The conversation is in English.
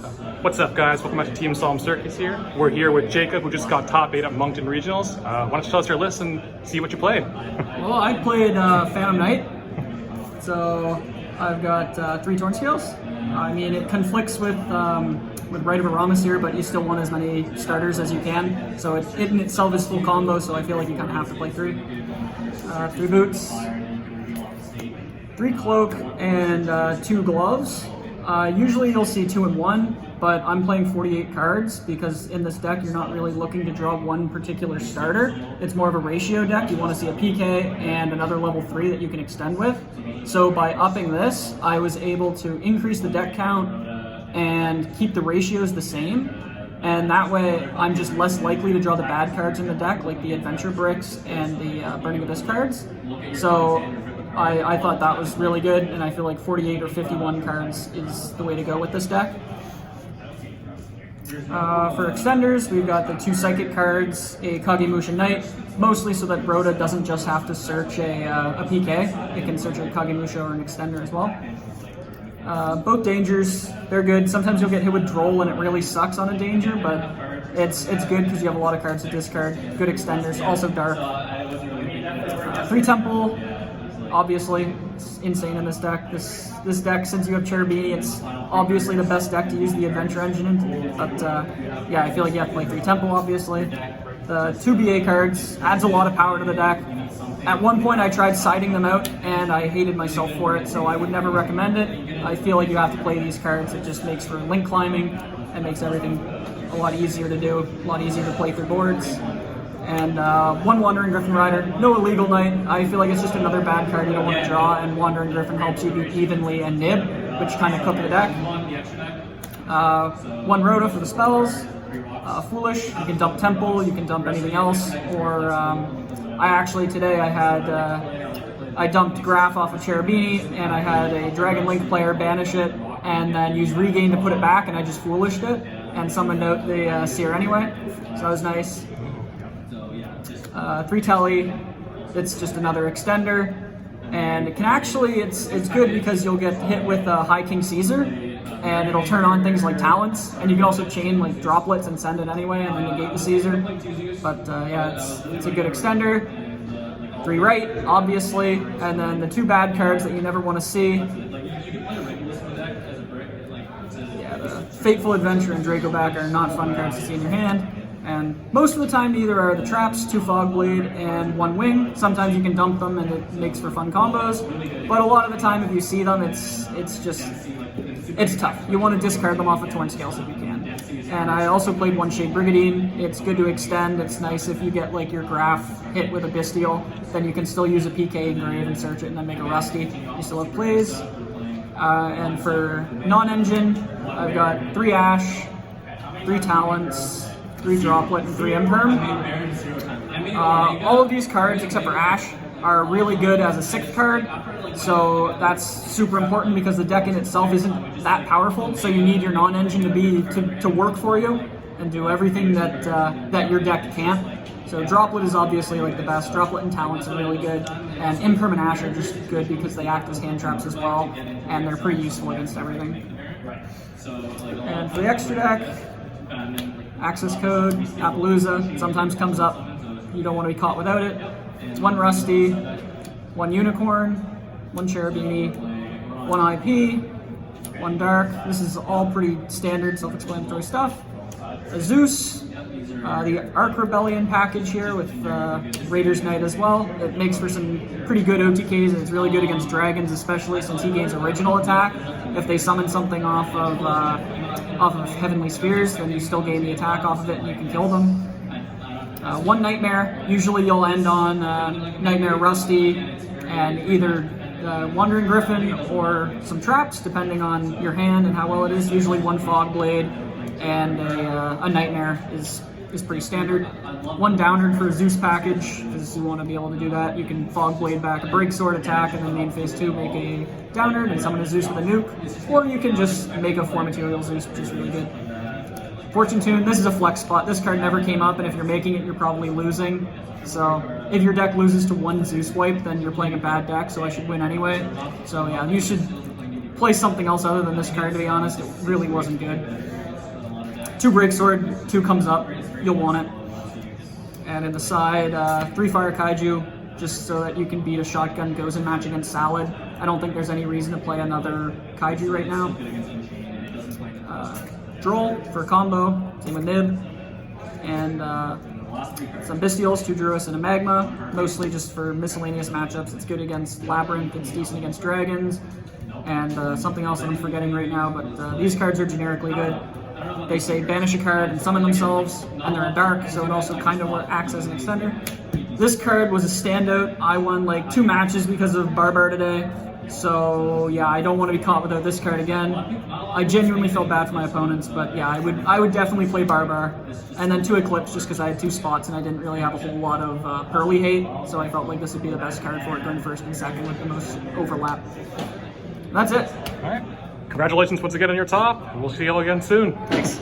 What's up, guys? Welcome back to Team Solemn Circus here. We're here with Jacob, who just got top 8 at Moncton Regionals. Why don't you tell us your list and see what you played? Well, I played Phantom Knight, so I've got 3 Torn Scales. I mean, it conflicts with Rite of Aramis here, but you still want as many starters as you can. So it in itself is full combo, so I feel like you kind of have to play 3. 3 boots, 3 cloak, and 2 gloves. Usually you'll see 2 and 1, but I'm playing 48 cards because in this deck you're not really looking to draw one particular starter. It's more of a ratio deck. You want to see a PK and another level 3 that you can extend with. So by upping this, I was able to increase the deck count and keep the ratios the same. And that way I'm just less likely to draw the bad cards in the deck, like the Adventure Bricks and the Burning Abyss cards. So I thought that was really good, and I feel like 48 or 51 cards is the way to go with this deck. For extenders, we've got the 2 Psychic cards, a Kagemusha Knight, mostly so that Broda doesn't just have to search a PK, it can search a Kagemusha or an extender as well. Both dangers, they're good. Sometimes you'll get hit with Droll and it really sucks on a danger, but it's good because you have a lot of cards to discard. Good extenders, also dark. 3 Temple. Obviously, it's insane in this deck. This deck, since you have Cherubini, it's obviously the best deck to use the Adventure Engine in. But yeah, I feel like you have to play 3 Temple, obviously. The 2 BA cards adds a lot of power to the deck. At one point, I tried siding them out, and I hated myself for it, so I would never recommend it. I feel like you have to play these cards. It just makes for link climbing and makes everything a lot easier to do, a lot easier to play through boards. And 1 Wandering Griffin Rider, no Illegal Knight. I feel like it's just another bad card you don't want to draw, and Wandering Griffin helps you do Evenly and Nib, which kind of cook the deck. 1 Rhoda for the spells. Foolish, you can dump Temple, you can dump anything else, or today I dumped Graph off of Cherubini, and I had a Dragon Link player banish it, and then use Regain to put it back, and I just Foolished it, and summoned out the Seer anyway, so that was nice. 3 Telly, it's just another extender, and it can actually, it's good because you'll get hit with High King Caesar, and it'll turn on things like Talents, and you can also chain like droplets and send it anyway, and then negate the Caesar. But yeah, it's a good extender. 3 right, obviously, and then the 2 bad cards that you never want to see. Yeah, the Fateful Adventure and Dracoback are not fun cards to see in your hand. And most of the time, neither are the traps, 2 Fogblade, and 1 Wing. Sometimes you can dump them and it makes for fun combos. But a lot of the time, if you see them, it's tough. You want to discard them off of Torn Scales if you can. And I also played 1 Shade Brigandine. It's good to extend. It's nice if you get like your Graph hit with a Bestial, then you can still use a PK Engrave and search it and then make a Rusty. You still have plays. And for non-engine, I've got 3 Ash, 3 Talents, 3 Droplet, and 3 Imperm. All of these cards, except for Ash, are really good as a 6th card, so that's super important because the deck in itself isn't that powerful, so you need your non-engine to work for you and do everything that your deck can't. So Droplet is obviously like the best. Droplet and Talents are really good, and Imperm and Ash are just good because they act as hand traps as well, and they're pretty useful against everything. And for the extra deck, Access Code, Appaloosa, sometimes comes up. You don't want to be caught without it. It's 1 Rusty, 1 Unicorn, 1 Cherubini, 1 IP, 1 Dark. This is all pretty standard, self-explanatory stuff. A Zeus, the Arc Rebellion package here with Raider's Knight as well. It makes for some pretty good OTKs, and it's really good against dragons, especially since he gains original attack. If they summon something off of Heavenly Spheres, then you still gain the attack off of it and you can kill them. 1 Nightmare, usually you'll end on Nightmare Rusty and either Wandering Griffin or some traps, depending on your hand and how well it is. Usually 1 Fogblade and a Nightmare is pretty standard. 1 Downard for a Zeus package, because you want to be able to do that. You can Fogblade back a Breaksword attack, and then main phase 2 make a Downard and summon a Zeus with a nuke. Or you can just make a 4 material Zeus, which is really good. Fortune Tune, this is a flex spot. This card never came up, and if you're making it, you're probably losing. So if your deck loses to 1 Zeus wipe, then you're playing a bad deck, so I should win anyway. So yeah, you should play something else other than this card, to be honest. It really wasn't good. 2 Break Sword, 2 comes up, you'll want it. And in the side, 3 Fire Kaiju, just so that you can beat a Shotgun Gozen match against Salad. I don't think there's any reason to play another Kaiju right now. Droll for combo, same with Nib. And some Bestials, 2 Druis and a Magma, mostly just for miscellaneous matchups. It's good against Labyrinth, it's decent against Dragons, and something else that I'm forgetting right now, but these cards are generically good. They say banish a card and summon themselves, and they're a dark, so it also kind of acts as an extender. This card was a standout. I won like 2 matches because of Barbar today, so yeah, I don't want to be caught without this card again. I genuinely felt bad for my opponents, but yeah, I would definitely play Barbar. And then 2 Eclipse just because I had 2 spots and I didn't really have a whole lot of Pearly hate, so I felt like this would be the best card for it going first and second with the most overlap. That's it. All right. Congratulations once again on your top, and we'll see you all again soon. Thanks.